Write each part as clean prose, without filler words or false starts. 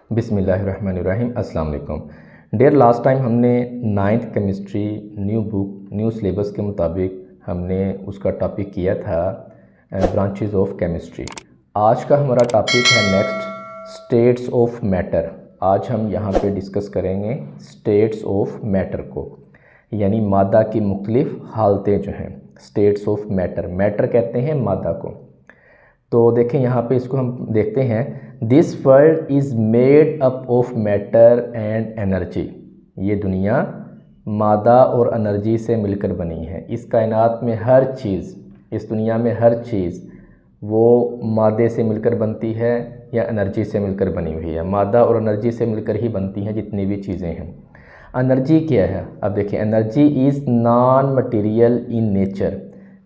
बिस्मिल्लाहिर्रहमानिर्रहीम। अस्सलाम वालेकुम। डेयर लास्ट टाइम हमने 9th chemistry new book new syllabus के मुताबिक हमने उसका टॉपिक किया था ब्रांचेस ऑफ केमिस्ट्री। आज का हमारा टॉपिक है नेक्स्ट स्टेट्स ऑफ मैटर। आज हम यहाँ पे डिस्कस करेंगे स्टेट्स ऑफ मैटर को, यानी मादा की मुख्तलिफ हालतें जो हैं। स्टेट्स ऑफ मैटर, मैटर कहते हैं मादा को। तो देखें यहाँ पे इसको हम देखते हैं। This world is made up of matter and energy. ये दुनिया मादा और एनर्जी से मिलकर बनी है। इस कायनात में हर चीज़, इस दुनिया में हर चीज़ वो मादे से मिलकर बनती है या एनर्जी से मिलकर बनी हुई है। मादा और एनर्जी से मिलकर ही बनती हैं जितनी भी चीज़ें हैं। एनर्जी क्या है? अब देखिए, energy is non material in nature.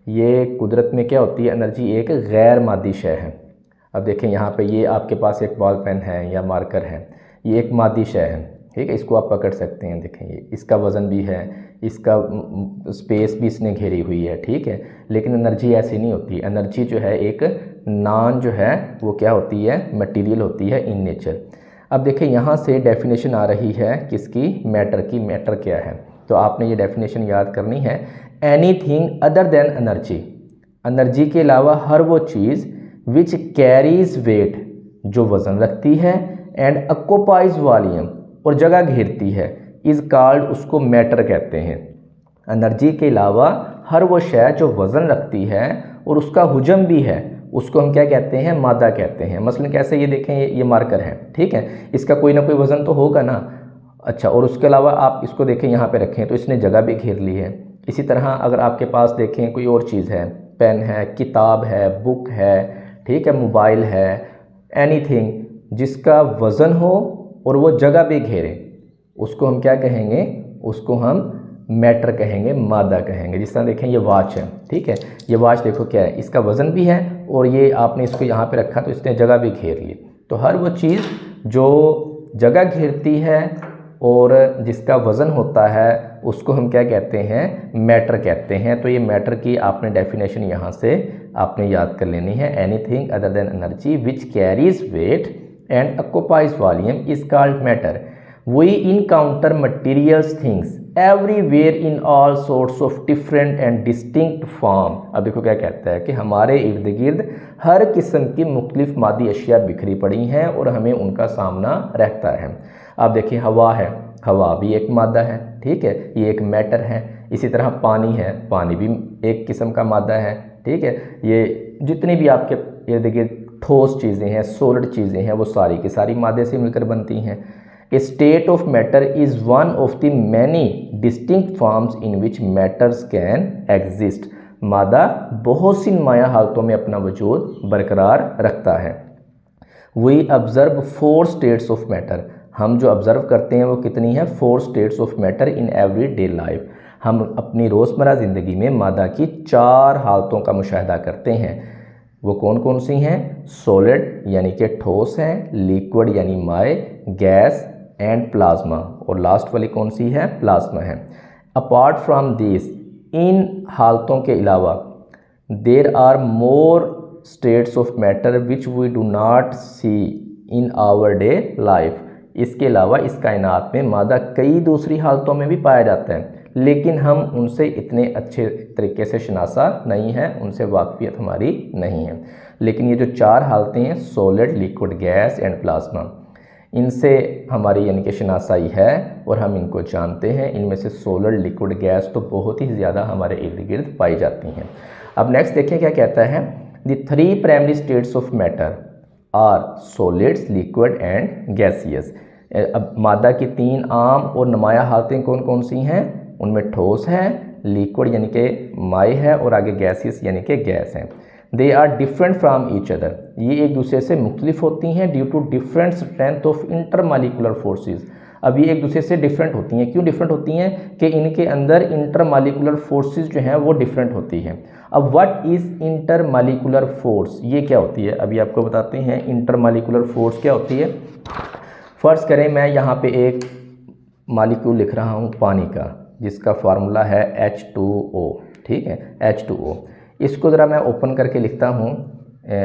ये कुदरत में क्या होती है? एनर्जी एक गैर मादी शय है। अब देखें यहाँ पे ये आपके पास एक बॉल पेन है या मार्कर है, ये एक मादी शय है, ठीक है। इसको आप पकड़ सकते हैं। देखें ये इसका वज़न भी है, इसका स्पेस भी इसने घेरी हुई है, ठीक है। लेकिन एनर्जी ऐसी नहीं होती। एनर्जी जो है एक नॉन जो है वो क्या होती है? मटीरियल होती है इन नेचर। अब देखें यहाँ से डेफिनेशन आ रही है किसकी? मैटर की। मैटर क्या है? तो आपने ये डेफिनेशन याद करनी है। Anything other than energy, energy के अलावा हर वो चीज़ विच कैरीज वेट, जो वज़न रखती है, एंड ऑक्यूपाइज वॉल्यूम, और जगह घेरती है, इज़ कॉल्ड, उसको मैटर कहते हैं। एनर्जी के अलावा हर वो शय जो वज़न रखती है और उसका हुजम भी है, उसको हम क्या कहते हैं? मादा कहते हैं। मसलन कैसे? ये देखें, ये मार्कर है, ठीक है। इसका कोई ना कोई वज़न तो होगा ना। अच्छा, और उसके अलावा आप इसको देखें, यहाँ पे रखें तो इसने जगह भी घेर ली है। इसी तरह अगर आपके पास देखें कोई और चीज़ है, पेन है, किताब है, बुक है, ठीक है, मोबाइल है, एनीथिंग जिसका वज़न हो और वो जगह भी घेरे, उसको हम क्या कहेंगे? उसको हम मैटर कहेंगे, मादा कहेंगे। जिस तरह देखें ये वॉच है, ठीक है। ये वॉच देखो क्या है, इसका वज़न भी है और ये आपने इसको यहाँ पे रखा तो इसने जगह भी घेर ली। तो हर वो चीज़ जो जगह घेरती है और जिसका वज़न होता है उसको हम क्या कहते हैं? मैटर कहते हैं। तो ये मैटर की आपने डेफिनेशन यहाँ से आपने याद कर लेनी है। Anything other than energy which carries weight and occupies volume is called matter. We encounter materials things everywhere in all sorts of different and distinct form. अब देखो क्या कहता है कि हमारे इर्द गिर्द हर किस्म की मुख्तलिफ मादी अशिया बिखरी पड़ी हैं और हमें उनका सामना रहता है। अब देखिए हवा है, हवा भी एक मादा है, ठीक है, ये एक मैटर है। इसी तरह पानी है, पानी भी एक किस्म का मादा है, ठीक है। ये जितनी भी आपके इर्द गिर्द ठोस चीज़ें हैं, सॉलिड चीज़ें हैं, वो सारी की सारी मादे से मिलकर बनती हैं। A state of matter is one of the many distinct forms in which matters can exist. मादा बहुत सी नुमाया हालतों में अपना वजूद बरकरार रखता है। We observe 4 states of matter. हम जो ऑब्ज़र्व करते हैं वो कितनी है? 4 states of matter in every day life. हम अपनी रोज़मर्रा ज़िंदगी में मादा की 4 हालतों का मुशाहिदा करते हैं। वो कौन कौन सी हैं? सॉलिड यानी कि ठोस हैं, लिक्विड यानी माय, गैस एंड प्लाज्मा, और लास्ट वाली कौन सी है? प्लाज्मा है। अपार्ट फ्राम दिस, इन हालतों के अलावा there are more states of matter which we do not see in our day life. इसके अलावा इस कायनात में मादा कई दूसरी हालतों में भी पाया जाता है, लेकिन हम उनसे इतने अच्छे तरीके से शनासा नहीं है, उनसे वाकफियत हमारी नहीं है। लेकिन ये जो 4 हालतें हैं, solid, liquid, gas and plasma, इनसे हमारी यानी कि शनासाई है और हम इनको जानते हैं। इनमें से सॉलिड, लिक्विड, गैस तो बहुत ही ज़्यादा हमारे इर्द गिर्द पाई जाती हैं। अब नेक्स्ट देखिए क्या कहता है। The 3 primary states of matter are solids, liquid and gaseous. अब मादा की 3 आम और नुमाया हालतें कौन कौन सी हैं? उनमें ठोस है, लिक्विड यानी कि माई है, और आगे गैसियस यानी कि गैस है। They are different from each other. ये एक दूसरे से मुख्तलिफ होती हैं due to different strength of intermolecular forces. अब ये एक दूसरे से डिफरेंट होती हैं। क्यों डिफरेंट होती हैं? कि इनके अंदर इंटरमालिकुलर फोर्सेस जो हैं वो डिफरेंट होती हैं। अब व्हाट इज़ इंटरमालिकुलर फोर्स? ये क्या होती है? अभी आपको बताते हैं इंटरमालिकुलर फोर्स क्या होती है। फ़र्ज़ करें मैं यहाँ पे एक मालिक्यूल लिख रहा हूँ पानी का, जिसका फार्मूला है H2O, ठीक है, H2O। इसको ज़रा मैं ओपन करके लिखता हूँ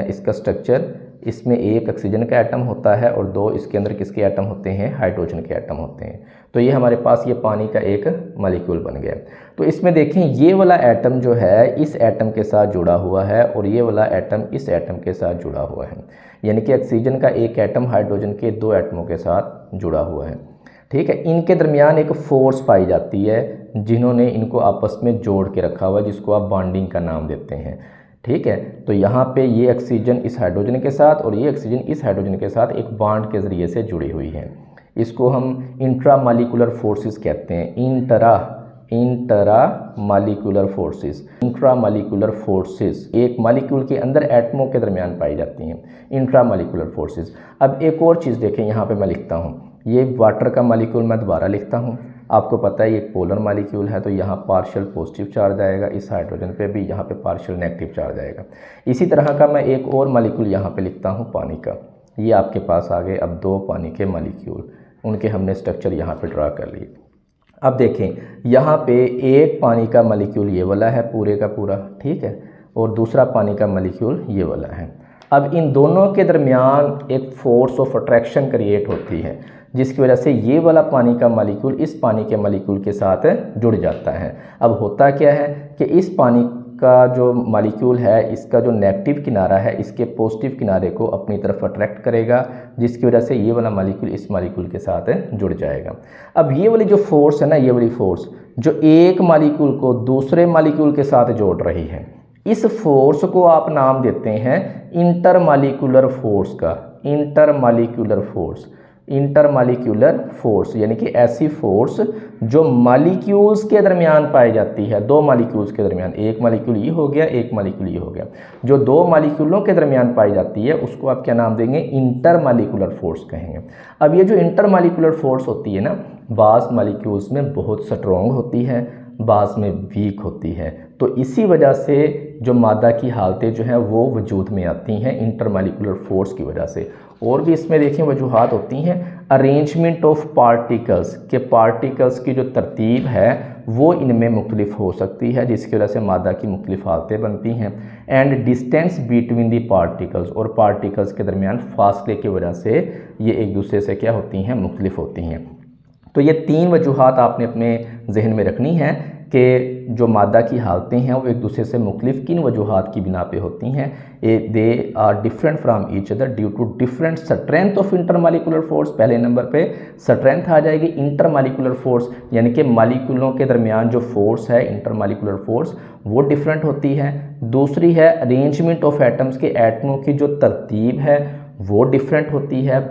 इसका स्ट्रक्चर। इसमें एक ऑक्सीजन का एटम होता है और 2 इसके अंदर किसके एटम होते हैं, हाइड्रोजन के एटम होते हैं। तो ये हमारे पास ये पानी का एक मॉलिक्यूल बन गया। तो इसमें देखें ये वाला एटम जो है इस एटम के साथ जुड़ा हुआ है और ये वाला एटम इस एटम के साथ जुड़ा हुआ है, यानी कि ऑक्सीजन का एक एटम हाइड्रोजन के 2 एटमों के साथ जुड़ा हुआ है। ठीक है, इनके दरमियान एक फोर्स पाई जाती है जिन्होंने इनको आपस में जोड़ के रखा हुआ है, जिसको आप बॉन्डिंग का नाम देते हैं। ठीक है, तो यहाँ पे ये ऑक्सीजन इस हाइड्रोजन के साथ और ये ऑक्सीजन इस हाइड्रोजन के साथ एक बॉन्ड के ज़रिए से जुड़ी हुई है। इसको हम इंट्रामॉलिक्यूलर फोर्सेस कहते हैं, इंट्रामॉलिक्यूलर फोर्सेस। इंट्रामॉलिक्यूलर फोर्सेस एक मॉलिक्यूल के अंदर एटमों के दरमियान पाई जाती हैं, इंट्रामॉलिक्यूलर फोर्सेस। अब एक और चीज़ देखें, यहाँ पे मैं लिखता हूँ, ये वाटर का मॉलिक्यूल मैं दोबारा लिखता हूँ। आपको पता है ये पोलर मॉलिक्यूल है, तो यहाँ पार्शियल पॉजिटिव चार्ज आएगा, इस हाइड्रोजन पे भी यहाँ पे पार्शियल नेगेटिव चार्ज आएगा। इसी तरह का मैं एक और मॉलिक्यूल यहाँ पे लिखता हूँ पानी का। ये आपके पास आ गए अब 2 पानी के मॉलिक्यूल, उनके हमने स्ट्रक्चर यहाँ पे ड्रा कर लिए। अब देखें यहाँ पे एक पानी का मॉलिक्यूल ये वाला है पूरे का पूरा, ठीक है, और दूसरा पानी का मॉलिक्यूल ये वाला है। अब इन दोनों के दरमियान एक फोर्स ऑफ अट्रैक्शन क्रिएट होती है, जिसकी वजह से ये वाला पानी का मॉलिक्यूल इस पानी के मॉलिक्यूल के साथ जुड़ जाता है। अब होता क्या है कि इस पानी का जो मॉलिक्यूल है, इसका जो नेगेटिव किनारा है इसके पॉजिटिव किनारे को अपनी तरफ अट्रैक्ट करेगा, जिसकी वजह से ये वाला मॉलिक्यूल इस मॉलिक्यूल के साथ जुड़ जाएगा। अब ये वाली जो फोर्स है ना, ये वाली फोर्स जो एक मॉलिक्यूल को दूसरे मॉलिक्यूल के साथ जोड़ रही है, इस फोर्स को आप नाम देते हैं इंटरमॉलिक्यूलर फोर्स का। इंटरमॉलिक्यूलर फोर्स, इंटरमॉलिक्यूलर फोर्स यानी कि ऐसी फोर्स जो मॉलिक्यूल्स के दरमियान पाई जाती है, 2 मॉलिक्यूल्स के दरमियान, एक मॉलिक्यूल ये हो गया, एक मॉलिक्यूल ये हो गया, जो 2 मॉलिक्यूलों के दरमियान पाई जाती है उसको आप क्या नाम देंगे, इंटरमॉलिक्यूलर फोर्स कहेंगे। अब ये जो इंटरमॉलिक्यूलर फोर्स होती है ना, बाज़ मॉलिक्यूल्स में बहुत स्ट्रॉन्ग होती है, बाज़ में वीक होती है। तो इसी वजह से जो मादा की हालतें जो हैं वो वजूद में आती हैं इंटरमॉलिक्यूलर फोर्स की वजह से। और भी इसमें देखें वजूहात होती हैं, अरेंजमेंट ऑफ पार्टिकल्स के, पार्टिकल्स की जो तरतीब है वो इनमें मुख्तलिफ हो सकती है, जिसकी वजह से मादा की मुख्तलिफ हालतें बनती हैं। And distance between the particles, और पार्टिकल्स के दरमियान फासले की वजह से ये एक दूसरे से क्या होती हैं, मुख्तलिफ होती हैं। तो ये 3 वजूहात आपने अपने जहन में रखनी है कि जो मादा की हालतें हैं वो एक दूसरे से मुख्तलिफ किन वजूहात की बिना पे होती हैं। They are different from each other due to different strength of intermolecular force. पहले नंबर पे स्ट्रेंथ आ जाएगी इंटरमॉलिक्यूलर फोर्स, यानी कि मॉलिक्यूलों के दरमियान जो फोर्स है इंटरमॉलिक्यूलर फोर्स वो डिफरेंट होती है। दूसरी है अरेंजमेंट ऑफ एटम्स के, एटमों की जो तरतीब है वो डिफरेंट होती है।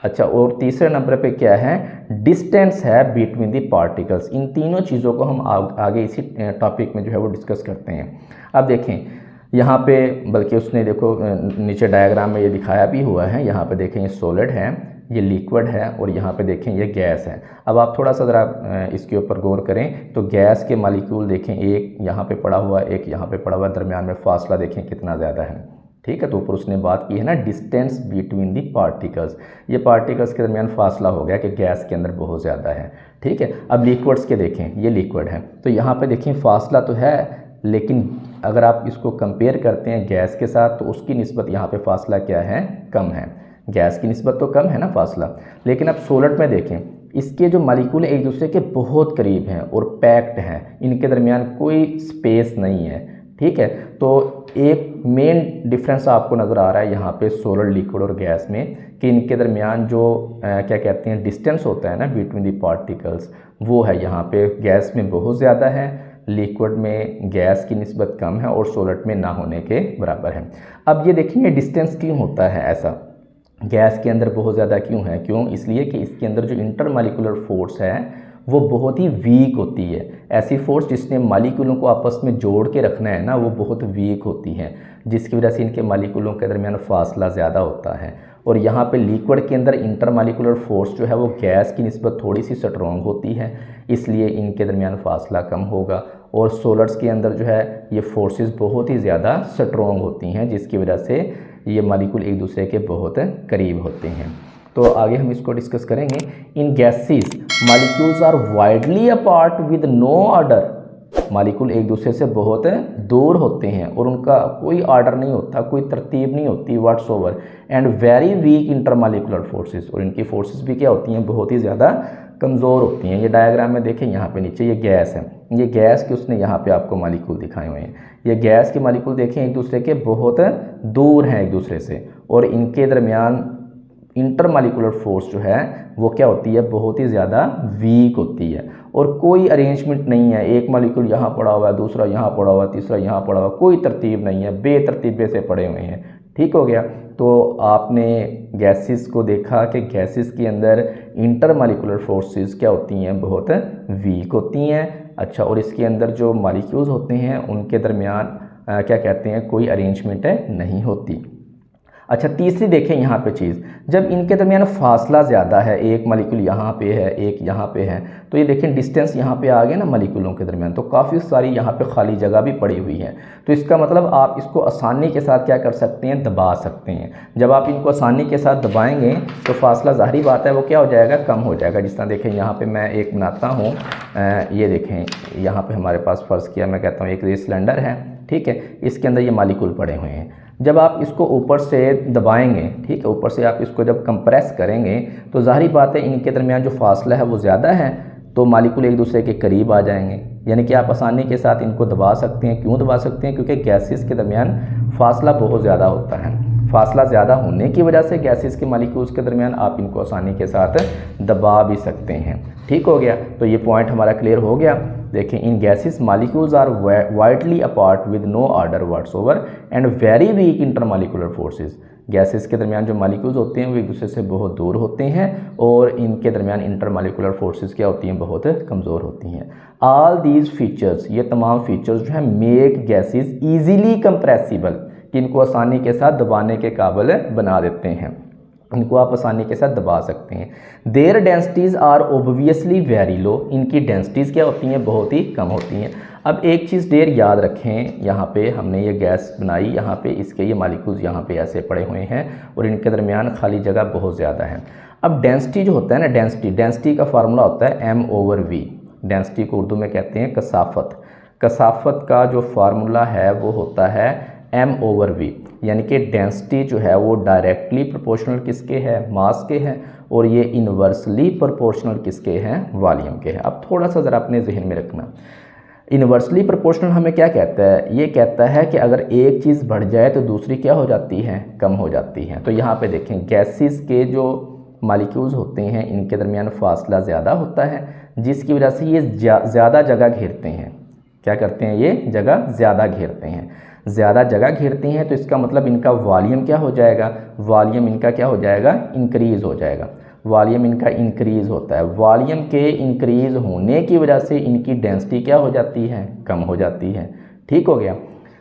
अच्छा, और तीसरे नंबर पे क्या है, डिस्टेंस है बिटवीन दी पार्टिकल्स। इन तीनों चीज़ों को हम आगे इसी टॉपिक में जो है वो डिस्कस करते हैं। अब देखें यहाँ पे, बल्कि उसने देखो नीचे डायग्राम में ये दिखाया भी हुआ है, यहाँ पे देखें ये सॉलिड है, ये लिक्विड है और यहाँ पे देखें ये गैस है। अब आप थोड़ा सा ज़रा इसके ऊपर गौर करें तो गैस के मॉलिक्यूल देखें, एक यहाँ पे पड़ा हुआ, एक यहाँ पे पड़ा हुआ, दरमियान में फासला देखें कितना ज़्यादा है। ठीक है, तो ऊपर उसने बात की है ना डिस्टेंस बिटवीन दी पार्टिकल्स, ये पार्टिकल्स के दरमियान फासला हो गया कि गैस के अंदर बहुत ज़्यादा है। ठीक है, अब लिक्विड्स के देखें, ये लिक्विड है तो यहाँ पे देखें फासला तो है, लेकिन अगर आप इसको कंपेयर करते हैं गैस के साथ तो उसकी निस्बत यहाँ पे फासला क्या है, कम है। गैस की निस्बत तो कम है ना फासला, लेकिन अब सॉलिड में देखें, इसके जो मॉलिक्यूल एक दूसरे के बहुत करीब हैं और पैक्ड हैं, इनके दरमियान कोई स्पेस नहीं है। ठीक है, तो एक मेन डिफरेंस आपको नज़र आ रहा है यहाँ पे सॉलिड, लिक्विड और गैस में कि इनके दरमियान जो क्या कहते हैं डिस्टेंस होता है ना बिटवीन दी पार्टिकल्स, वो है यहाँ पे गैस में बहुत ज़्यादा है, लिक्विड में गैस की निस्बत कम है और सॉलिड में ना होने के बराबर है। अब ये देखेंगे डिस्टेंस क्यों होता है ऐसा, गैस के अंदर बहुत ज़्यादा क्यों है, क्यों, इसलिए कि इसके अंदर जो इंटरमॉलिक्यूलर फोर्स है वो बहुत ही वीक होती है। ऐसी फोर्स जिसने मॉलिक्यूलों को आपस में जोड़ के रखना है ना, वो बहुत वीक होती है, जिसकी वजह से इनके मॉलिक्यूलों के दरमियान फासला ज़्यादा होता है। और यहाँ पे लिक्विड के अंदर इंटरमॉलिक्यूलर फोर्स जो है वो गैस की निस्बत थोड़ी सी स्ट्रॉन्ग होती है, इसलिए इनके दरमियान फासला कम होगा। और सॉलिड्स के अंदर जो है ये फोर्सेस बहुत ही ज़्यादा स्ट्रॉन्ग होती हैं, जिसकी वजह से ये मॉलिक्यूल एक दूसरे के बहुत करीब होते हैं। तो आगे हम इसको डिस्कस करेंगे। In gases molecules are widely apart with no order, molecule एक दूसरे से बहुत दूर होते हैं और उनका कोई ऑर्डर नहीं होता, कोई तरतीब नहीं होती whatsoever, and very weak intermolecular forces, और इनकी फोर्सेस भी क्या होती हैं, बहुत ही ज़्यादा कमज़ोर होती हैं। ये डायग्राम में देखें, यहाँ पे नीचे ये गैस है, ये गैस के उसने यहाँ पे आपको मालिक्यूल दिखाए हुए हैं। ये गैस के मालिक्यूल देखें एक दूसरे के बहुत दूर हैं एक दूसरे से, और इनके दरमियान इंटरमालिकुलर फोर्स जो है वो क्या होती है, बहुत ही ज़्यादा वीक होती है, और कोई अरेंजमेंट नहीं है, एक मालिक्यूल यहाँ पड़ा हुआ है, दूसरा यहाँ पड़ा हुआ है, तीसरा यहाँ पड़ा हुआ है, कोई तरतीब नहीं है, बेतरतीबे से पड़े हुए हैं। ठीक हो गया। तो आपने गैसेस को देखा कि गैसेस के अंदर इंटरमालिकुलर फोर्सेस क्या होती हैं, बहुत वीक होती हैं। अच्छा, और इसके अंदर जो मालिक्यूल्स होते हैं उनके दरमियान क्या कहते हैं, कोई अरेंजमेंट नहीं होती। अच्छा, तीसरी देखें यहाँ पे चीज़, जब इनके दरमियान फासला ज़्यादा है, एक मालिक्यूल यहाँ पे है, एक यहाँ पे है, तो ये देखें डिस्टेंस यहाँ पे आ गया ना मालिक्यूलों के दरमियान, तो काफ़ी सारी यहाँ पे खाली जगह भी पड़ी हुई है। तो इसका मतलब आप इसको आसानी के साथ क्या कर सकते हैं, दबा सकते हैं। जब आप इनको आसानी के साथ दबाएँगे तो फासला ज़ाहिरी बात है वो क्या हो जाएगा, कम हो जाएगा। जिस तरह देखें यहाँ पर मैं एक बनाता हूँ, ये देखें यहाँ पर हमारे पास फ़र्ज़ किया, मैं कहता हूँ एक ये सिलेंडर है, ठीक है, इसके अंदर ये मालिक्यूल पड़े हुए हैं। जब आप इसको ऊपर से दबाएंगे, ठीक है, ऊपर से आप इसको जब कंप्रेस करेंगे तो ज़ाहिरी बात है इनके दरमियान जो फासला है वो ज़्यादा है, तो मालिक्यूल एक दूसरे के करीब आ जाएंगे, यानी कि आप आसानी के साथ इनको दबा सकते हैं। क्यों दबा सकते हैं, क्योंकि गैसेस के दरमियान फासला बहुत ज़्यादा होता है। फासला ज़्यादा होने की वजह से गैसेस के मालिक्यूल्स के दरमियान आप इनको आसानी के साथ दबा भी सकते हैं। ठीक हो गया, तो ये पॉइंट हमारा क्लियर हो गया। देखें, in gases molecules are widely apart with no order whatsoever and very weak intermolecular forces. Gases के दरमियान जो मालिक्यूल्स होते हैं वो एक दूसरे से बहुत दूर होते हैं, और इनके दरमियान इंटरमालिकुलर फोर्सेस क्या होती हैं, बहुत कमज़ोर होती हैं। ऑल दीज फीचर्स, ये तमाम फीचर्स जो है मेक गैसेस ईजीली कंप्रेसिबल, कि इनको आसानी के साथ दबाने के काबिल बना देते हैं, इनको आप आसानी के साथ दबा सकते हैं। Their densities are obviously very low, इनकी डेंसिटीज़ क्या होती हैं, बहुत ही कम होती हैं। अब एक चीज़ डेयर याद रखें, यहाँ पे हमने ये गैस बनाई, यहाँ पे इसके ये मालिक्यूल्स यहाँ पे ऐसे पड़े हुए हैं और इनके दरमियान खाली जगह बहुत ज़्यादा है। अब डेंसिटी जो होता है ना, डेंसिटी का फार्मूला होता है m/v। डेंसिटी को उर्दू में कहते हैं कसाफत। कसाफत का जो फार्मूला है वो होता है m/v, यानी कि डेंसिटी जो है वो डायरेक्टली प्रोपोर्शनल किसके है, मास के हैं, और ये इन्वर्सली प्रोपोर्शनल किसके हैं, वॉल्यूम के हैं। अब थोड़ा सा ज़रा अपने जहन में रखना, इन्वर्सली प्रोपोर्शनल हमें क्या कहता है, ये कहता है कि अगर एक चीज़ बढ़ जाए तो दूसरी क्या हो जाती है, कम हो जाती है। तो यहाँ पे देखें, गैसेस के जो मालिक्यूल्स होते हैं इनके दरमियान फासला ज़्यादा होता है, जिसकी वजह से ये ज़्यादा जगह घेरते हैं। क्या करते हैं, ये जगह ज़्यादा घेरते हैं। ज़्यादा जगह घेरते हैं तो इसका मतलब इनका वॉल्यूम क्या हो जाएगा, वॉल्यूम इनका क्या हो जाएगा, इंक्रीज़ हो जाएगा। वॉल्यूम इनका इंक्रीज़ होता है। वॉल्यूम के इंक्रीज़ होने की वजह से इनकी डेंसिटी क्या हो जाती है, कम हो जाती है। ठीक हो गया।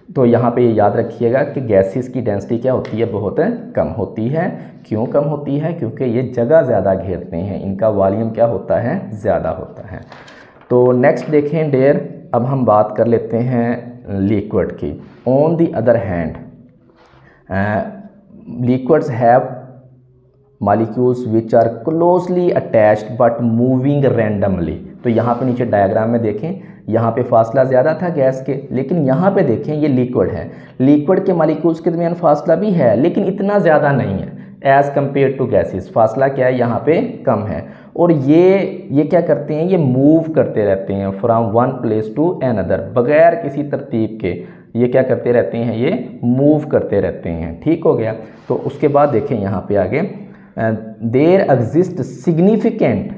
तो यहाँ पे ये याद रखिएगा कि गैसेस की डेंसिटी क्या होती है, बहुत कम होती है। क्यों कम होती है, क्योंकि ये जगह ज़्यादा घेरते हैं, इनका वॉल्यूम क्या होता है, ज़्यादा होता है। तो नेक्स्ट देखें डेयर, अब हम बात कर लेते हैं लिक्विड की। On the other hand, liquids have molecules which are closely attached but moving randomly. तो यहाँ पे नीचे डायग्राम में देखें, यहाँ पे फासला ज़्यादा था गैस के, लेकिन यहाँ पे देखें ये लिक्विड है। लिक्विड के मालिक्यूल्स के दरमियान फासला भी है लेकिन इतना ज़्यादा नहीं है एज़ कम्पेयर टू गैसेस। फासला क्या है, यहाँ पे कम है। और ये क्या करते हैं, ये मूव करते रहते हैं from one place to another, बगैर किसी तरतीब के ये क्या करते रहते हैं, ये मूव करते रहते हैं। ठीक हो गया। तो उसके बाद देखें यहाँ पे आगे, there exist significant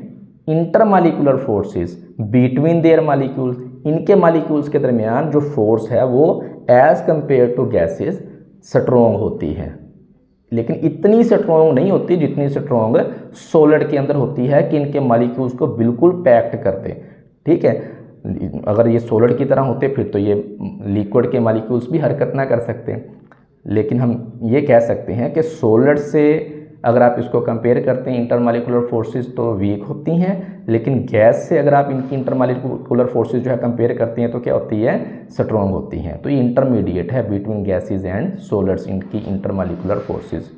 intermolecular forces between their molecules. इनके मालिक्यूल्स के दरमियान जो फोर्स है वो as compared to gases strong होती है, लेकिन इतनी स्ट्रॉन्ग नहीं होती जितनी स्ट्रॉन्ग सॉलिड के अंदर होती है कि इनके मालिक्यूल्स को बिल्कुल पैक्ड कर दे। ठीक है, अगर ये सॉलिड की तरह होते फिर तो ये लिक्विड के मालिक्यूल्स भी हरकत ना कर सकते, लेकिन हम ये कह सकते हैं कि सॉलिड से अगर आप इसको कंपेयर करते हैं इंटरमालिकुलर फोर्सेस तो वीक होती हैं, लेकिन गैस से अगर आप इनकी इंटरमालिकुलर फोर्सेस जो है कंपेयर करते हैं तो क्या होती है, स्ट्रॉन्ग होती हैं। तो ये इंटरमीडिएट है बिटवीन गैसेस एंड सॉलिड्स, इनकी intermolecular forces.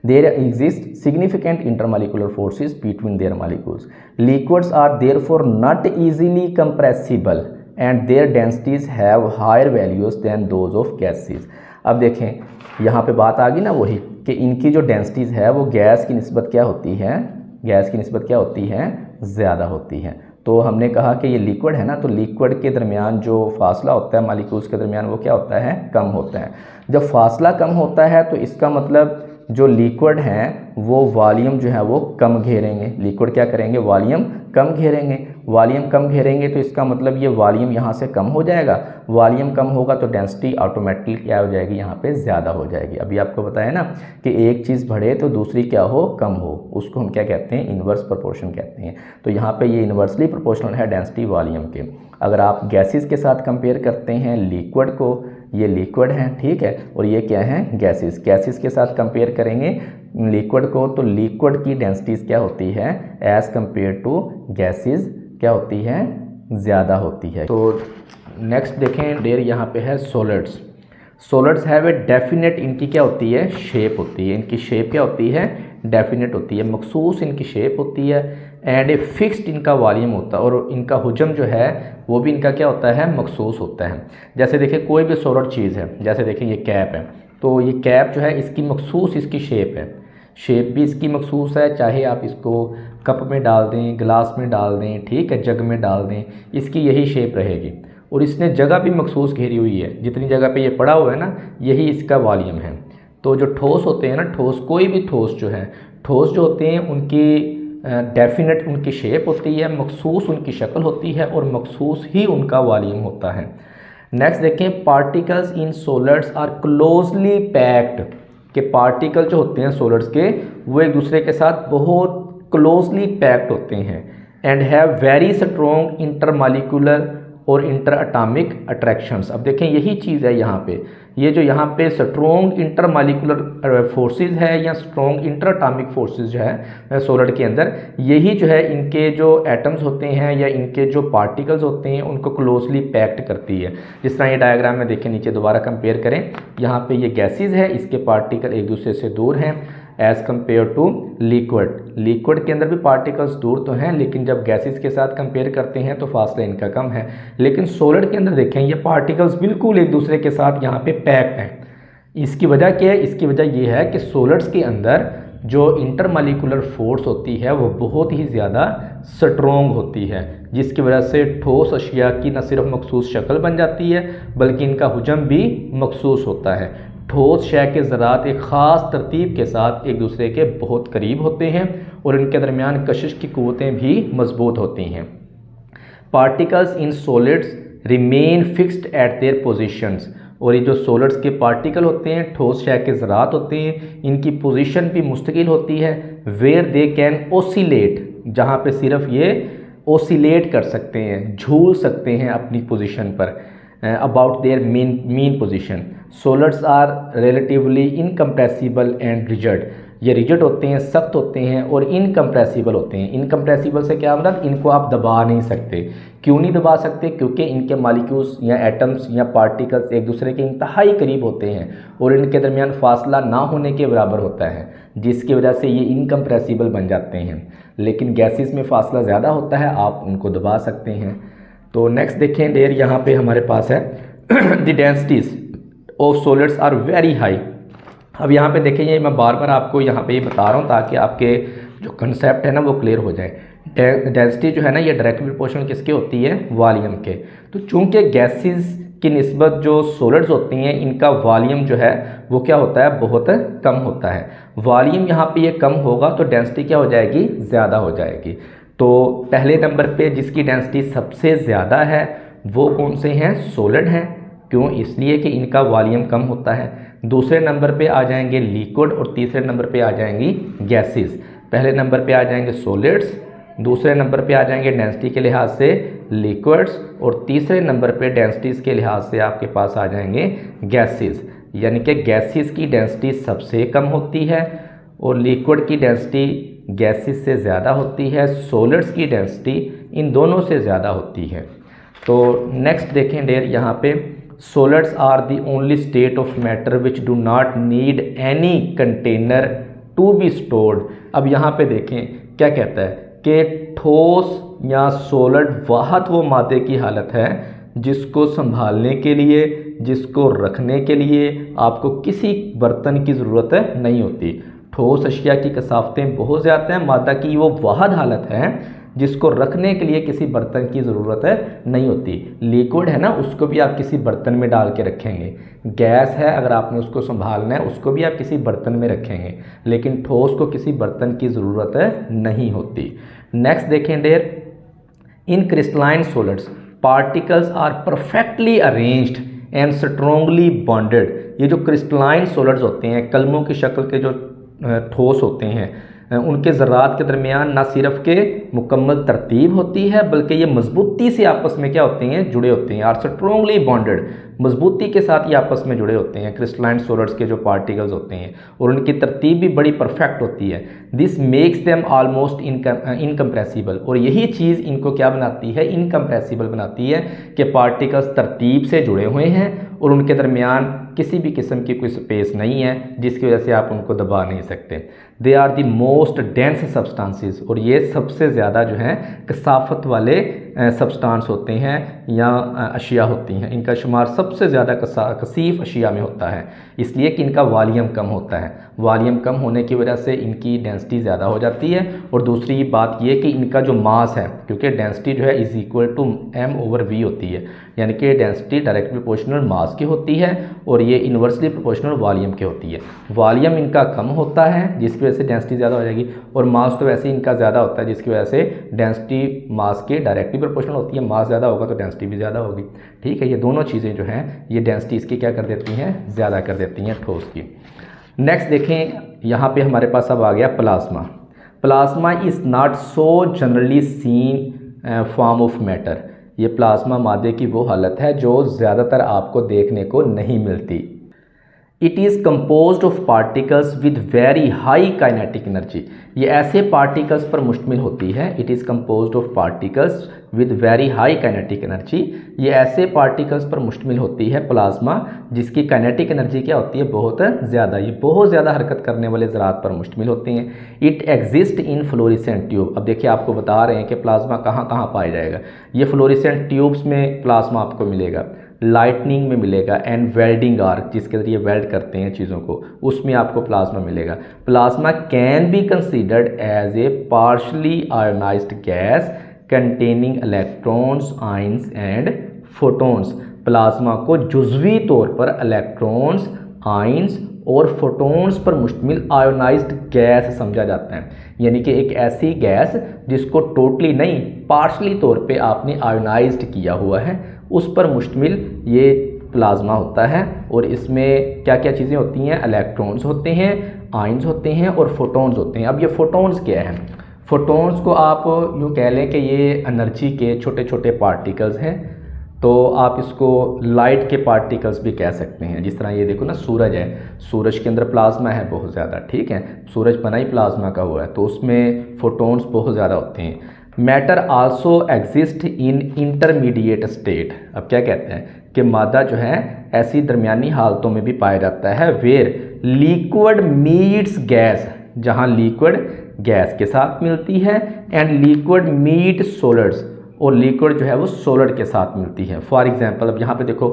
There exist significant intermolecular forces between their molecules. Liquids are therefore not easily compressible and their densities have higher values than those of gases. अब देखें यहाँ पे बात आ गई ना वही कि इनकी जो डेंसिटीज़ है वो गैस की निस्बत क्या होती है, गैस की निस्बत क्या होती है, ज़्यादा होती है। तो हमने कहा कि ये लिक्विड है ना, तो लिक्विड के दरमियान जो फासला होता है मालिक्यूल्स के दरमियान वो क्या होता है, कम होता है। जब फासला कम होता है तो इसका मतलब जो लिक्विड हैं वो वॉल्यूम जो है वो कम घेरेंगे। लिक्विड क्या करेंगे, वॉल्यूम कम घेरेंगे। वॉल्यूम कम घेरेंगे तो इसका मतलब ये वॉल्यूम यहाँ से कम हो जाएगा। वॉल्यूम कम होगा तो डेंसिटी ऑटोमेटिकली क्या हो जाएगी, यहाँ पे ज़्यादा हो जाएगी। अभी आपको बताया ना कि एक चीज़ बढ़े तो दूसरी क्या हो, कम हो, उसको हम क्या कहते हैं, इन्वर्स प्रोपोर्शन कहते हैं। तो यहाँ पे ये इन्वर्सली प्रोपोर्शनल है डेंसिटी वॉल्यूम के। अगर आप गैसेस के साथ कंपेयर करते हैं लिक्विड को, ये लिक्विड है, ठीक है, और ये क्या है, गैसेस। गैसेस के साथ कंपेयर करेंगे लिक्विड को तो लिक्विड की डेंसिटीज़ क्या होती है, एज़ कंपेयर टू गैसेस क्या होती है, ज़्यादा होती है। तो नेक्स्ट देखें डेयर, यहाँ पे है solids. Solids have a definite, इनकी क्या होती है, शेप होती है। इनकी शेप क्या होती है, डेफिनेट होती है, मखसूस इनकी शेप होती है। एंड ए फिक्स्ड इनका वॉल्यूम होता है और इनका हुजम जो है वो भी इनका क्या होता है, मखसूस होता है। जैसे देखिए कोई भी सॉलिड चीज़ है, जैसे देखिए ये कैप है, तो ये कैप जो है इसकी मखसूस इसकी शेप है, शेप भी इसकी मखसूस है। चाहे आप इसको कप में डाल दें, गिलास में डाल दें, ठीक है, जग में डाल दें, इसकी यही शेप रहेगी। और इसने जगह भी मखसूस घेरी हुई है, जितनी जगह पे ये पड़ा हुआ है ना, यही इसका वॉल्यूम है। तो जो ठोस होते हैं ना, ठोस, कोई भी ठोस जो है, ठोस जो होते हैं उनकी डेफिनेट उनकी शेप होती है, मखसूस उनकी शक्ल होती है और मखसूस ही उनका वॉल्यूम होता है। नेक्स्ट देखें, particles in solids are closely packed, के पार्टिकल जो होते हैं सॉलिड्स के वो एक दूसरे के साथ बहुत क्लोजली पैक्ड होते हैं। And have very strong intermolecular और इंटर एटॉमिक अट्रैक्शंस। अब देखें यही चीज़ है यहाँ पे, ये जो यहाँ पे स्ट्रॉन्ग इंटरमॉलिक्यूलर फोर्सेस है या स्ट्रॉन्ग इंटर एटॉमिक फोर्सेस जो है सॉलिड के अंदर, यही जो है इनके जो एटम्स होते हैं या इनके जो पार्टिकल्स होते हैं उनको क्लोजली पैक्ड करती है। जिस तरह ये डायग्राम में देखें, नीचे दोबारा कंपेयर करें, यहाँ पे ये गैसेज है, इसके पार्टिकल एक दूसरे से दूर हैं as compared to liquid. Liquid के अंदर भी पार्टिकल्स दूर तो हैं, लेकिन जब गैसेस के साथ कंपेयर करते हैं तो फासला इनका कम है। लेकिन सॉलिड के अंदर देखें ये पार्टिकल्स बिल्कुल एक दूसरे के साथ यहाँ पे पैक्ड हैं। इसकी वजह क्या है, इसकी वजह ये है कि सॉलिड्स के अंदर जो इंटरमॉलिक्यूलर फोर्स होती है वो बहुत ही ज़्यादा स्ट्रॉन्ग होती है, जिसकी वजह से ठोस अशिया की न सिर्फ मखसूस शक्ल बन जाती है बल्कि इनका हुजम भी मखसूस होता है। ठोस शय के ज़रात एक ख़ास तरतीब के साथ एक दूसरे के बहुत करीब होते हैं और इनके दरमियान कशिश की क़ुव्वतें भी मजबूत होती हैं। Particles in solids remain fixed at there positions, और ये जो सॉलिड्स के पार्टिकल होते हैं, ठोस शय के ज़रात होते हैं, इनकी पोजीशन भी मुस्तकिल होती है। वेयर दे कैन ओसिलेट, जहाँ पे सिर्फ ये ओसिलेट कर सकते हैं, झूल सकते हैं अपनी पोजीशन पर, about their mean position. Solids are relatively incompressible and rigid, ये रिजिड होते हैं, सख्त होते हैं और इनकम्प्रेसिबल होते हैं। इनकम्प्रेसिबल से क्या मतलब, इनको आप दबा नहीं सकते। क्यों नहीं दबा सकते, क्योंकि इनके मॉलिक्यूल्स या एटम्स या पार्टिकल्स एक दूसरे के इंतहाई करीब होते हैं और इनके दरमियान फासला ना होने के बराबर होता है, जिसकी वजह से ये इनकम्प्रेसिबल बन जाते हैं। लेकिन गैसेस में फासला ज़्यादा होता है, आप उनको दबा सकते हैं। तो नेक्स्ट देखें डेयर, यहाँ पे हमारे पास है the densities of solids are very high. अब यहाँ पे देखें, ये मैं बार बार आपको यहाँ पे ये बता रहा हूँ ताकि आपके जो कंसेप्ट है ना वो क्लियर हो जाए। डेंसिटी जो है ना ये डायरेक्टली प्रोपोर्शनल किसके होती है, वॉल्यूम के। तो चूंकि गैसेस की निस्बत जो सॉलिड्स होती हैं इनका वॉल्यूम जो है वो क्या होता है, बहुत कम होता है। वॉल्यूम यहाँ पे ये कम होगा तो डेंसिटी क्या हो जाएगी, ज़्यादा हो जाएगी। तो पहले नंबर पे जिसकी डेंसिटी सबसे ज़्यादा है वो कौन से हैं, सॉलिड हैं। क्यों, इसलिए कि इनका वॉल्यूम कम होता है। दूसरे नंबर पे आ जाएंगे लिक्विड और तीसरे नंबर पे आ जाएंगी गैसेस। पहले नंबर पे आ जाएंगे सॉलिड्स, दूसरे नंबर पे आ जाएंगे डेंसिटी के लिहाज से लिक्विड्स और तीसरे नंबर पे डेंसिटीज़ के लिहाज से आपके पास आ जाएंगे गैसेस। यानी कि गैसेस की डेंसिटी सबसे कम होती है और लिक्विड की डेंसिटी गैसेस से ज़्यादा होती है, सॉलिड्स की डेंसिटी इन दोनों से ज़्यादा होती है। तो नेक्स्ट देखें डेयर, यहाँ पे solids are the only state of matter which do not need any container to be stored. अब यहाँ पे देखें क्या कहता है कि ठोस या सॉलिड वाहद वो मादे की हालत है जिसको संभालने के लिए, जिसको रखने के लिए आपको किसी बर्तन की ज़रूरत नहीं होती। ठोस अशिया की कसाफतें बहुत ज़्यादा हैं, मादा की वो वाहद हालत है जिसको रखने के लिए किसी बर्तन की ज़रूरत नहीं होती। लिक्विड है ना, उसको भी आप किसी बर्तन में डाल के रखेंगे। गैस है, अगर आपने उसको संभालना है उसको भी आप किसी बर्तन में रखेंगे, लेकिन ठोस को किसी बर्तन की ज़रूरत नहीं होती। नेक्स्ट देखें dear, in crystalline solids particles are perfectly arranged and strongly bonded. ये जो क्रिस्टलाइन सॉलिड्स होते हैं, कलमों की शक्ल के जो ठोस होते हैं, उनके ज़रात के दरमियान ना सिर्फ के मुकम्मल तरतीब होती है बल्कि ये मजबूती से आपस में क्या होते हैं, जुड़े होते हैं। आर स्ट्रोंगली बॉन्डेड, मजबूती के साथ ये आपस में जुड़े होते हैं क्रिस्टलाइन सॉलिड्स के जो पार्टिकल्स होते हैं, और उनकी तरतीब भी बड़ी परफेक्ट होती है। This makes them almost incompressible, और यही चीज़ इनको क्या बनाती है, इनकम्प्रेसिबल बनाती है कि पार्टिकल्स तरतीब से जुड़े हुए हैं और उनके दरमियान किसी भी किस्म की कोई स्पेस नहीं है जिसकी वजह से आप उनको दबा नहीं सकते। They are the most dense substances, और ये सबसे ज़्यादा जो है कसाफत वाले सब्सटेंस होते हैं या अशिया होती हैं। इनका शुमार सबसे ज़्यादा कसीफ अशिया में होता है, इसलिए कि इनका वॉल्यूम कम होता है। वॉल्यूम कम होने की वजह से इनकी डेंसिटी ज़्यादा हो जाती है। और दूसरी बात ये कि इनका जो मास है, क्योंकि डेंसिटी जो है इज़ इक्वल टू m/v होती है, यानी कि डेंसिटी डायरेक्ट प्रोपोर्शनल मास की होती है और ये इन्वर्सली प्रोपोर्शनल वॉल्यूम की होती है। वॉल्यूम इनका कम होता है जिसकी वजह से डेंसिटी ज़्यादा हो जाएगी, और मास तो वैसे ही इनका ज़्यादा होता है जिसकी वजह से डेंसिटी मास के डायरेक्टली प्रोपोर्शनल होती है। मास ज़्यादा होगा तो डेंसिटी भी ज़्यादा होगी। ठीक है, ये दोनों चीज़ें जो हैं ये डेंसिटी इसकी क्या कर देती हैं, ज़्यादा कर देती हैं ठोस की। नेक्स्ट देखें, यहाँ पे हमारे पास अब आ गया plasma. Plasma is not so generally seen form of matter. ये प्लाज्मा मादे की वो हालत है जो ज़्यादातर आपको देखने को नहीं मिलती। It is composed of particles with very high kinetic energy. ये ऐसे पार्टिकल्स पर मुश्तमिल होती है। It is composed of particles with very high kinetic energy. ये ऐसे पार्टिकल्स पर मुश्तमिल होती है प्लाज्मा जिसकी काइनेटिक एनर्जी क्या होती है, बहुत ज़्यादा। ये बहुत ज़्यादा हरकत करने वाले ज़रात पर मुश्तमिल होती हैं। It exist in fluorescent tube. अब देखिए, आपको बता रहे हैं कि प्लाज्मा कहाँ कहाँ पाया जाएगा। ये फ्लोरिसेंट ट्यूब्स में प्लाज्मा आपको मिलेगा, लाइटनिंग में मिलेगा, एंड वेल्डिंग आर्क जिसके ज़रिए वेल्ड करते हैं चीज़ों को, उसमें आपको प्लाज्मा मिलेगा। Plasma can be considered as a partially ionised gas containing electrons, ions and photons. Plasma को जुज़वी तौर पर इलेक्ट्रॉन्स, आयंस और फोटॉन्स पर मुश्तमिल आयोनाइज्ड गैस समझा जाता है, यानी कि एक ऐसी गैस जिसको टोटली नहीं, पार्शली तौर पे आपने आयोनाइज्ड किया हुआ है, उस पर मुश्तमिल ये प्लाज्मा होता है। और इसमें क्या क्या चीज़ें होती हैं, इलेक्ट्रॉन्स होते हैं, आयंस होते हैं और फोटॉन्स होते हैं। अब ये फोटॉन्स क्या हैं? फोटॉन्स को आप यूँ कह लें कि ये एनर्जी के छोटे छोटे पार्टिकल्स हैं, तो आप इसको लाइट के पार्टिकल्स भी कह सकते हैं। जिस तरह ये देखो ना, सूरज है, सूरज के अंदर प्लाज्मा है बहुत ज़्यादा, ठीक है, सूरज बना ही प्लाज्मा का हुआ है, तो उसमें फोटॉन्स बहुत ज़्यादा होते हैं। Matter also exist in intermediate state. अब क्या कहते हैं कि मादा जो है ऐसी दरमियानी हालतों में भी पाया जाता है, वेयर लिक्विड मीट्स गैस, जहाँ लिक्विड गैस के साथ मिलती है, एंड लिक्विड मीट सॉलिड्स, और लिक्विड जो है वो सॉलिड के साथ मिलती है। फॉर एग्जांपल, अब यहाँ पे देखो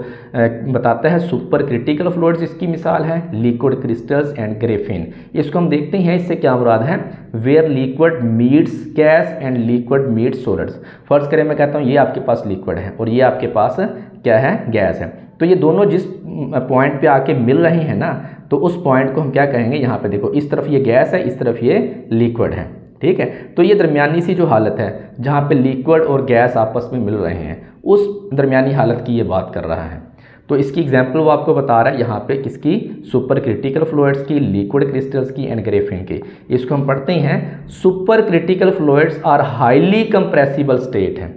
बताता है सुपर क्रिटिकल फ्लूइड्स इसकी मिसाल है, लिक्विड क्रिस्टल्स एंड ग्रेफिन। इसको हम देखते हैं इससे क्या मुराद है, where liquid meets gas and liquid meet solids. फर्ज करें मैं कहता हूँ ये आपके पास लिक्विड है और ये आपके पास क्या है, गैस है, तो ये दोनों जिस पॉइंट पे आके मिल रहे हैं ना, तो उस पॉइंट को हम क्या कहेंगे, यहाँ पे देखो इस तरफ ये गैस है, इस तरफ ये लिक्विड है, ठीक है। तो ये दरमियानी सी जो हालत है जहाँ पे लिक्विड और गैस आपस में मिल रहे हैं, उस दरमियानी हालत की ये बात कर रहा है। तो इसकी एग्जांपल वो आपको बता रहा है यहाँ पे किसकी, सुपर क्रिटिकल फ्लूइड्स की, लिक्विड क्रिस्टल्स की एंड ग्रेफिन की। इसको हम पढ़ते हैं, super critical fluids are highly compressible state है।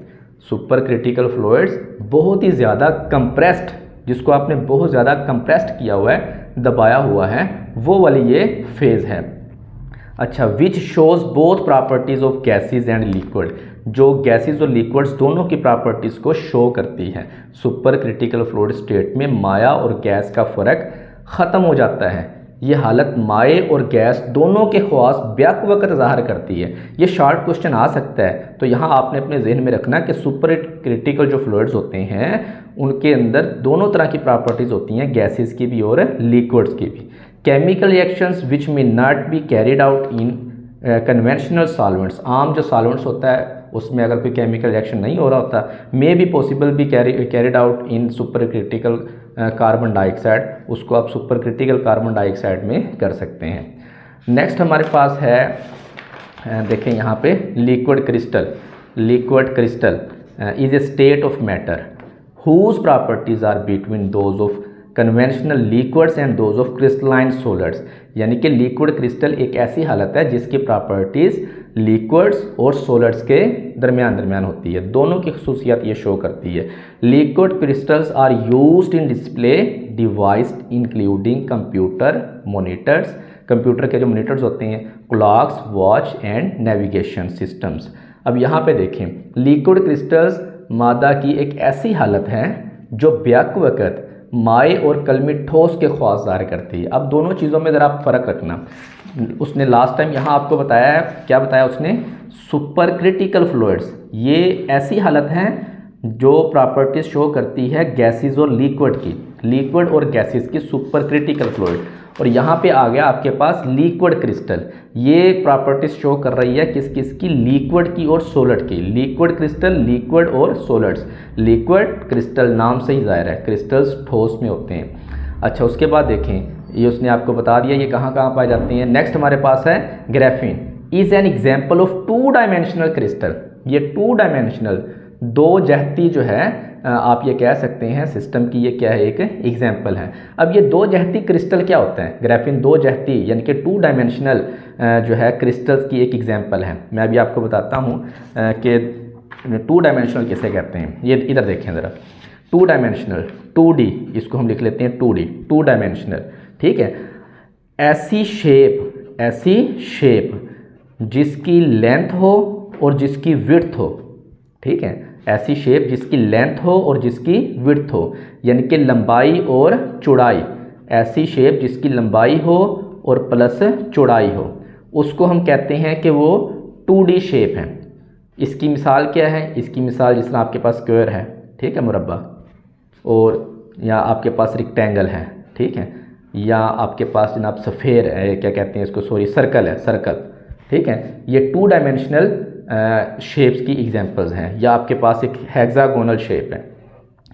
सुपर क्रिटिकल फ्लूइड्स बहुत ही ज़्यादा कंप्रेस्ड, जिसको आपने बहुत ज़्यादा कंप्रेस्ड किया हुआ है, दबाया हुआ है, वो वाली ये फेज़ है। अच्छा, which shows both properties of gases and liquid, जो गैसेज और लिक्विड्स दोनों की प्रॉपर्टीज़ को शो करती है। सुपर क्रिटिकल फ्लूइड स्टेट में माया और गैस का फ़र्क ख़त्म हो जाता है, ये हालत माए और गैस दोनों के ख़वास ब्याक वक्त ज़ाहिर करती है। ये शॉर्ट क्वेश्चन आ सकता है, तो यहाँ आपने अपने जहन में रखना कि सुपर क्रिटिकल जो फ्लूइड्स होते हैं उनके अंदर दोनों तरह की प्रॉपर्टीज़ होती हैं, गैसेस की भी और लिक्विड्स की भी। Chemical reactions which may not be carried out in conventional solvents, आम जो सॉल्वेंट्स होता है उसमें अगर कोई केमिकल रिएक्शन नहीं हो रहा होता, may be possible be carried out in super critical carbon dioxide, उसको आप सुपर क्रिटिकल कार्बन डाइऑक्साइड में कर सकते हैं। नेक्स्ट हमारे पास है देखें यहाँ पे liquid crystal. Liquid crystal is a state of matter whose properties are between those of conventional liquids and those of crystalline solids, यानी कि लिक्विड क्रिस्टल एक ऐसी हालत है जिसकी प्रॉपर्टीज़ लिक्विड्स और सॉलिड्स के दरमियान होती है, दोनों की खसूसियात ये शो करती है। Liquid crystals are used in display device including computer monitors, computer के जो मॉनिटर्स होते हैं, clocks, watch and navigation systems. अब यहाँ पे देखें, लिक्विड क्रिस्टल्स मादा की एक ऐसी हालत है जो ब्याक वक़्त माए और कलमी ठोस के ख्वास ज़ाहिर करती है। अब दोनों चीज़ों में ज़रा आप फ़र्क रखना। उसने लास्ट टाइम यहाँ आपको बताया है, क्या बताया उसने, सुपर क्रिटिकल फ्लूइड्स, ये ऐसी हालत है जो प्रॉपर्टीज शो करती है गैसेस और लिक्विड की, लिक्विड और गैसेस की सुपर क्रिटिकल फ्लूइड। और यहाँ पे आ गया आपके पास लिक्विड क्रिस्टल, ये प्रॉपर्टीज शो कर रही है किस किस की, लिक्विड की और सॉलिड की। लिक्विड क्रिस्टल, लिक्विड और सॉलिड्स। लिक्विड क्रिस्टल नाम से ही ज़ाहिर है, क्रिस्टल्स ठोस में होते हैं। अच्छा, उसके बाद देखें, ये उसने आपको बता दिया ये कहाँ कहाँ पाए जाते हैं। नेक्स्ट हमारे पास है graphene is an example of two dimensional crystal. ये टू डायमेंशनल, दो जहती जो है आप ये कह सकते हैं सिस्टम की, ये क्या है, एक एग्जाम्पल है। अब ये दो जहती क्रिस्टल क्या होता है, ग्राफीन दो जहती यानी कि टू डायमेंशनल जो है क्रिस्टल्स की एक एग्जाम्पल है। मैं अभी आपको बताता हूँ कि टू डायमेंशनल किसे कहते हैं। ये इधर देखें ज़रा, टू डायमेंशनल, 2D, इसको हम लिख लेते हैं 2D, टू डायमेंशनल, ठीक है। ऐसी शेप जिसकी लेंथ हो और जिसकी विड्थ हो, ठीक है, ऐसी शेप जिसकी लेंथ हो और जिसकी विड्थ हो, यानी कि लंबाई और चौड़ाई, ऐसी शेप जिसकी लंबाई हो और प्लस चौड़ाई हो, उसको हम कहते हैं कि वो 2D शेप है। इसकी मिसाल क्या है, इसकी मिसाल जिस तरह आपके पास स्क्वायर है, ठीक है, मुरब्बा, और या आपके पास रेक्टेंगल है, ठीक है, या आपके पास जनाब सफ़ेर है, क्या कहते हैं इसको, सॉरी, सर्कल है, सर्कल, ठीक है। ये टू डायमेंशनल शेप्स की एग्जांपल्स हैं। या आपके पास एक हेक्सागोनल शेप है,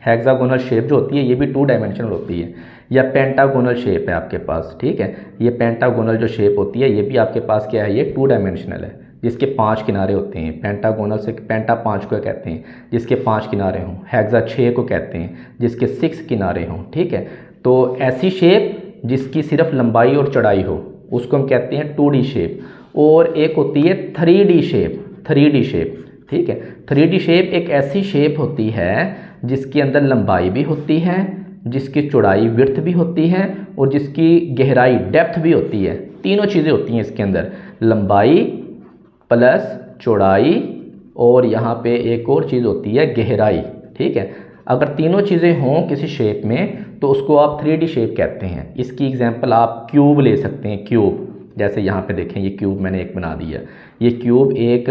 हेक्सागोनल शेप जो होती है ये भी टू डायमेंशनल होती है। या पेंटागोनल शेप है आपके पास, ठीक है, ये पेंटागोनल जो शेप होती है ये भी आपके पास क्या है, ये टू डायमेंशनल है, जिसके 5 किनारे होते हैं। पेंटागोनल से पेंटा 5 को कहते हैं जिसके 5 किनारे हों, हेक्सा 6 को कहते हैं जिसके 6 किनारे हों, ठीक है। तो ऐसी शेप जिसकी सिर्फ लंबाई और चौड़ाई हो उसको हम कहते हैं 2D शेप। और एक होती है 3D शेप, 3D शेप, ठीक है। 3D शेप एक ऐसी शेप होती है जिसके अंदर लंबाई भी होती है, जिसकी चौड़ाई विड्थ भी होती है और जिसकी गहराई डेप्थ भी होती है। तीनों चीज़ें होती हैं इसके अंदर, लंबाई प्लस चौड़ाई और यहाँ पे एक और चीज़ होती है गहराई, ठीक है। अगर तीनों चीज़ें हों किसी शेप में तो उसको आप 3D शेप कहते हैं। इसकी एग्जांपल आप क्यूब ले सकते हैं, क्यूब, जैसे यहाँ पे देखें ये क्यूब मैंने एक बना दिया, ये क्यूब एक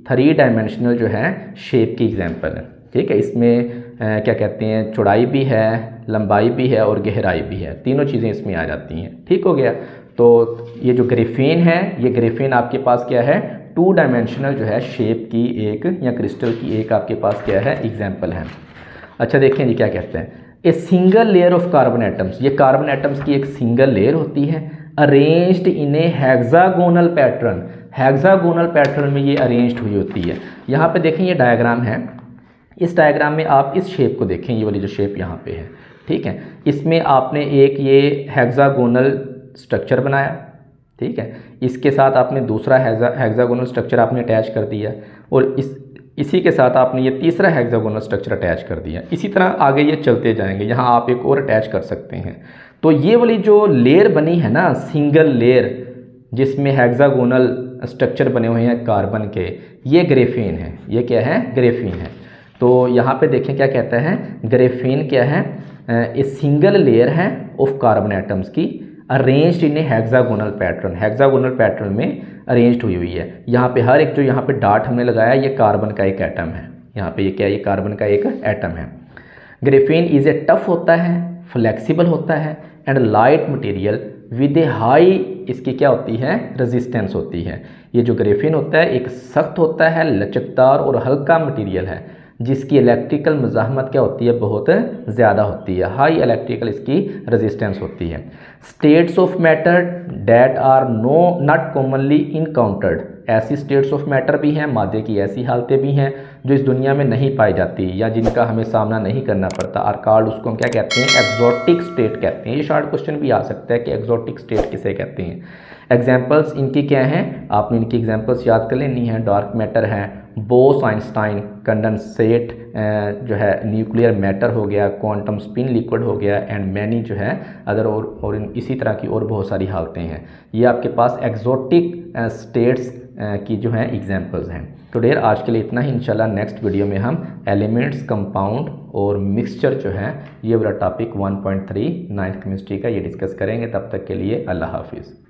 3 डायमेंशनल जो है शेप की एग्जांपल है, ठीक है। इसमें क्या कहते हैं, चौड़ाई भी है, लंबाई भी है और गहराई भी है, तीनों चीज़ें इसमें आ जाती हैं, ठीक हो गया। तो ये जो ग्राफीन है, ये ग्राफीन आपके पास क्या है, 2 डायमेंशनल जो है शेप की एक या क्रिस्टल की एक आपके पास क्या है, एग्जाम्पल है। अच्छा देखें जी क्या कहते हैं, a single layer of carbon atoms, ये कार्बन एटम्स की एक सिंगल लेयर होती है, arranged in A hexagonal pattern, hexagonal pattern में ये अरेंज्ड हुई होती है। यहाँ पे देखें ये डायग्राम है, इस डायग्राम में आप इस शेप को देखें, ये वाली जो शेप यहाँ पे है, ठीक है। इसमें आपने एक ये हेक्सागोनल स्ट्रक्चर बनाया, ठीक है, इसके साथ आपने दूसरा हेक्सागोनल स्ट्रक्चर आपने अटैच कर दिया और इसी के साथ आपने ये तीसरा हेक्सागोनल स्ट्रक्चर अटैच कर दिया। इसी तरह आगे ये चलते जाएंगे, यहाँ आप एक और अटैच कर सकते हैं। तो ये वाली जो लेयर बनी है ना, सिंगल लेयर जिसमें हेक्सागोनल स्ट्रक्चर बने हुए हैं कार्बन के, ये ग्राफीन है, ये क्या है, ग्राफीन है। तो यहाँ पे देखें क्या कहता है, ग्राफीन क्या है, ये सिंगल लेयर है ऑफ कार्बन एटम्स की arranged in A hexagonal pattern में अरेंज्ड हुई है। यहाँ पे हर एक जो यहाँ पे डाट हमने लगाया ये कार्बन का एक एटम है। यहाँ पे ये क्या है, ये कार्बन का एक एटम है। ग्रेफीन इज ए टफ होता है, फ्लेक्सिबल होता है and light material with A high, इसकी क्या होती है, रेजिस्टेंस होती है। ये जो ग्रेफीन होता है एक सख्त होता है, लचकदार और हल्का मटेरियल है जिसकी इलेक्ट्रिकल मुज़ाहमत क्या होती है, बहुत ज़्यादा होती है। हाई इलेक्ट्रिकल इसकी रेजिस्टेंस होती है। States of matter that are not commonly encountered, ऐसी स्टेट्स ऑफ मैटर भी हैं, मादे की ऐसी हालतें भी हैं जो इस दुनिया में नहीं पाई जाती या जिनका हमें सामना नहीं करना पड़ता। आर कॉल्ड, उसको हम क्या कहते हैं, एक्जोटिक स्टेट कहते हैं। ये शॉर्ट क्वेश्चन भी आ सकता है कि एक्जोटिक स्टेट किसे कहते हैं। एग्जाम्पल्स इनकी क्या हैं, आपने इनकी एग्जाम्पल्स याद कर लेनी है। डार्क मैटर है, बोस आइंस्टाइन कंडेंसेट जो है न्यूक्लियर मैटर हो गया, क्वांटम स्पिन लिक्विड हो गया एंड मैनी जो है अदर और इसी तरह की और बहुत सारी हालतें हैं। ये आपके पास एक्जोटिक स्टेट्स की जो हैं एग्जांपल्स हैं। तो डेयर आज के लिए इतना ही। इंशाल्लाह नेक्स्ट वीडियो में हम एलिमेंट्स, कंपाउंड और मिक्सचर जो है ये वाला टॉपिक 1.3 नाइन्थ केमिस्ट्री का ये डिस्कस करेंगे। तब तक के लिए अल्लाह हाफिज़।